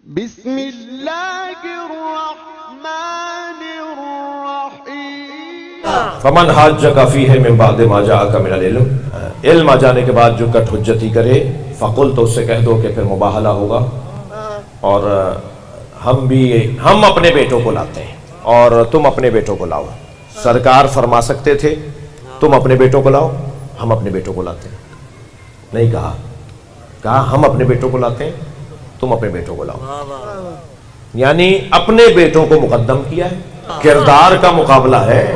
بسم اللہ الرحمن الرحیم فمن حاجک فیہ من بعد ما جاءک من العلم، علم آ جانے کے بعد جو کٹ حجتی کرے فقل، تو اس سے کہہ دو کہ پھر مباہلہ ہوگا، اور ہم اپنے بیٹوں کو لاتے ہیں اور تم اپنے بیٹوں کو لاؤ۔ سرکار فرما سکتے تھے تم اپنے بیٹوں کو لاؤ، ہم اپنے بیٹوں کو لاتے ہیں، نہیں کہا ہم اپنے بیٹوں کو لاتے ہیں تم اپنے بیٹوں کو لاؤ، یعنی اپنے بیٹوں کو مقدم کیا ہے۔ کردار کا مقابلہ ہے،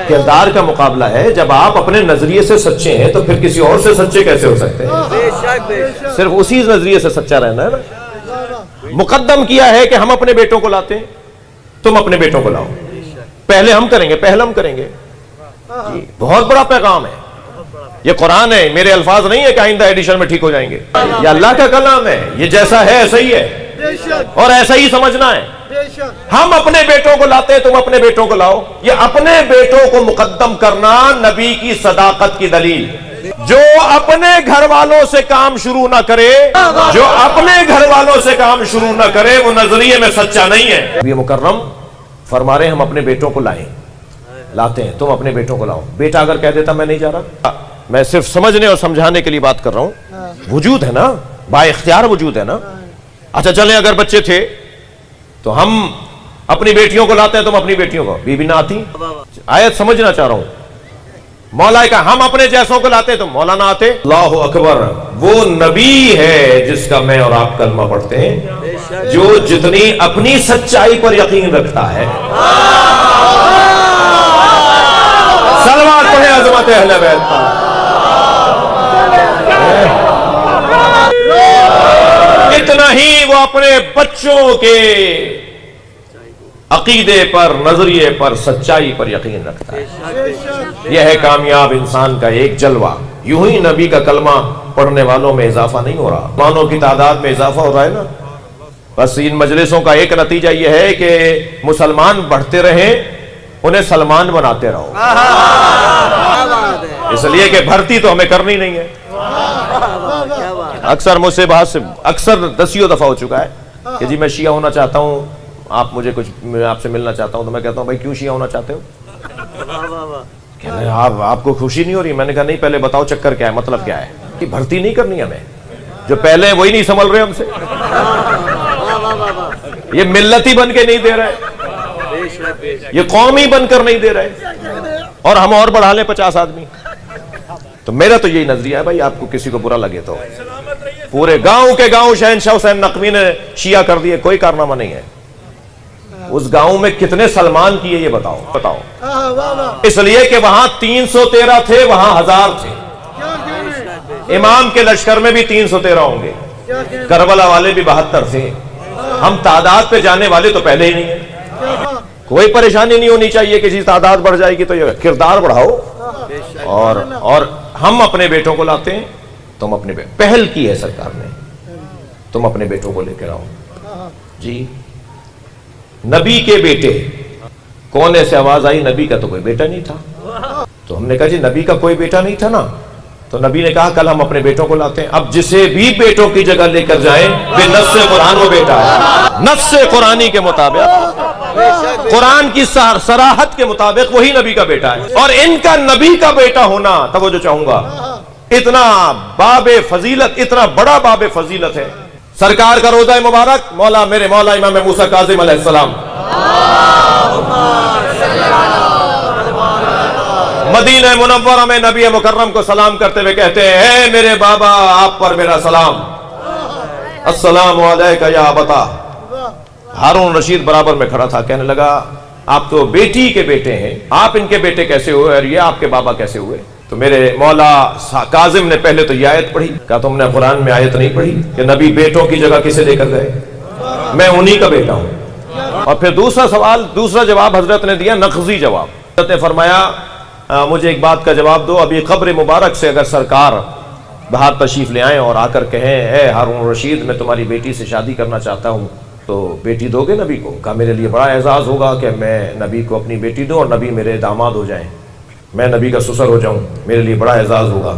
کردار کا مقابلہ ہے۔ جب آپ اپنے نظریے سے سچے ہیں تو پھر کسی اور سے سچے کیسے ہو سکتے ہیں؟ صرف اسی نظریے سے سچا رہنا ہے نا۔ مقدم کیا ہے کہ ہم اپنے بیٹوں کو لاتے ہیں، تم اپنے بیٹوں کو لاؤ۔ پہلے ہم کریں گے، پہلے ہم کریں گے، بہت بڑا پیغام ہے یہ۔ قرآن ہے، میرے الفاظ نہیں ہے کہ آئندہ ایڈیشن میں ٹھیک ہو جائیں گے، یہ اللہ کا کلام ہے، یہ جیسا ہے ایسا ہی ہے اور ایسا ہی سمجھنا ہے۔ ہم اپنے بیٹوں کو لاتے ہیں، تم اپنے بیٹوں کو لاؤ۔ یہ اپنے بیٹوں کو مقدم کرنا نبی کی صداقت کی دلیل۔ جو اپنے گھر والوں سے کام شروع نہ کرے، جو اپنے گھر والوں سے کام شروع نہ کرے، وہ نظریے میں سچا نہیں ہے۔ نبی مکرم فرما رہے ہیں ہم اپنے بیٹوں کو لاتے ہیں، تم اپنے بیٹوں کو لاؤ۔ بیٹا اگر کہہ دیتا میں نہیں جا رہا، میں صرف سمجھنے اور سمجھانے کے لیے بات کر رہا ہوں، وجود ہے نا، با اختیار وجود ہے نا۔ اچھا چلیں، اگر بچے تھے تو ہم اپنی بیٹیوں کو لاتے ہیں، تم اپنی بیٹیوں کو، بیوی نہ آتی؟ آیت سمجھنا چاہ رہا ہوں۔ مولا کا ہم اپنے جیسوں کو لاتے تو مولا نہ آتے۔ اللہ اکبر، وہ نبی ہے جس کا میں اور آپ کلمہ پڑھتے ہیں، جو جتنی اپنی سچائی پر یقین رکھتا ہے، سلوات پڑھیں عظمت اہل بیت پر، اتنا ہی وہ اپنے بچوں کے عقیدے پر، نظریے پر، سچائی پر یقین رکھتا ہے۔ یہ ہے کامیاب انسان کا ایک جلوہ۔ یوں ہی نبی کا کلمہ پڑھنے والوں میں اضافہ نہیں ہو رہا، مسلمانوں کی تعداد میں اضافہ ہو رہا ہے نا۔ بس ان مجلسوں کا ایک نتیجہ یہ ہے کہ مسلمان بڑھتے رہیں، انہیں سلمان بناتے رہو، اس لیے کہ بھرتی تو ہمیں کرنی نہیں ہے۔ اکثر مجھ سے بات سے اکثر دسیوں دفعہ ہو چکا ہے کہ جی میں شیعہ ہونا چاہتا ہوں، آپ مجھے کچھ، میں آپ سے ملنا چاہتا ہوں، تو میں کہتا ہوں بھائی کیوں شیعہ ہونا چاہتے ہو؟ کہتے ہیں آپ کو خوشی نہیں ہو رہی؟ میں نے کہا نہیں، پہلے بتاؤ چکر کیا ہے، مطلب کیا ہے؟ کہ بھرتی نہیں کرنی ہمیں، جو پہلے ہیں وہی نہیں سنبھل رہے ہم سے، یہ ملتی بن کے نہیں دے رہے، یہ قومی بن کر نہیں دے رہے، اور ہم اور بڑھا لیں 50 آدمی۔ تو میرا تو یہی نظریہ ہے بھائی، آپ کو کسی کو برا لگے تو، پورے گاؤں کے گاؤں شہنشاہ حسین نقوی نے شیعہ کر دیے، کوئی کارنامہ نہیں ہے۔ اس گاؤں میں کتنے سلمان کیے یہ بتاؤ۔ اس لیے کہ وہاں 313 تھے، وہاں 1000 تھے۔ امام کے لشکر میں بھی 313 ہوں گے، کربلا والے بھی 72 تھے۔ ہم تعداد پہ جانے والے تو پہلے ہی نہیں ہیں۔ کوئی پریشانی نہیں ہونی چاہیے کہ جی تعداد بڑھ جائے گی، تو یہ کردار بڑھاؤ۔ اور ہم اپنے بیٹوں کو لاتے ہیں، تم اپنے پہل کی ہے سرکار نے، تم اپنے بیٹوں کو لے کر آؤ۔ جی نبی کے بیٹے، کونے سے آواز آئی نبی کا تو کوئی بیٹا نہیں تھا، تو ہم نے کہا جی نبی کا کوئی بیٹا نہیں تھا نا، تو نبی نے کہا کل ہم اپنے بیٹوں کو لاتے ہیں۔ اب جسے بھی بیٹوں کی جگہ لے کر جائیں، بے نص قرآن وہ بیٹا ہے، نص قرآنی کے مطابق، قرآن کی صراحت کے مطابق وہی نبی کا بیٹا ہے۔ اور ان کا نبی کا بیٹا ہونا، توجہ چاہوں گا، اتنا باب فضیلت، اتنا بڑا باب فضیلت ہے۔ سرکار کا روزہ مبارک، مولا میرے مولا امام موسیٰ کاظم علیہ السلام مدینہ منورہ میں نبی مکرم کو سلام کرتے ہوئے کہتے ہیں، اے میرے بابا آپ پر میرا سلام، السلام علیکہ یا ابتا۔ ہارون رشید برابر میں کھڑا تھا، کہنے لگا آپ تو بیٹی کے بیٹے ہیں، آپ ان کے بیٹے کیسے ہوئے اور یہ آپ کے بابا کیسے ہوئے؟ تو میرے مولا کاظم نے پہلے تو یہ آیت پڑھی، کہا تم نے قرآن میں آیت نہیں پڑھی کہ نبی بیٹوں کی جگہ کسے لے کر گئے؟ میں انہی کا بیٹا ہوں۔ اور پھر دوسرا جواب حضرت نے دیا، نقضی جواب۔ حضرت نے فرمایا مجھے ایک بات کا جواب دو، ابھی قبر مبارک سے اگر سرکار باہر تشریف لے آئیں اور آ کر کہیں اے ہارون رشید میں تمہاری بیٹی سے شادی کرنا چاہتا ہوں، تو بیٹی دو گے نبی کو؟ کہا میرے لیے بڑا اعزاز ہوگا کہ میں نبی کو اپنی بیٹی دوں اور نبی میرے داماد ہو جائیں، میں نبی کا سسر ہو جاؤں، میرے لیے بڑا اعزاز ہوگا۔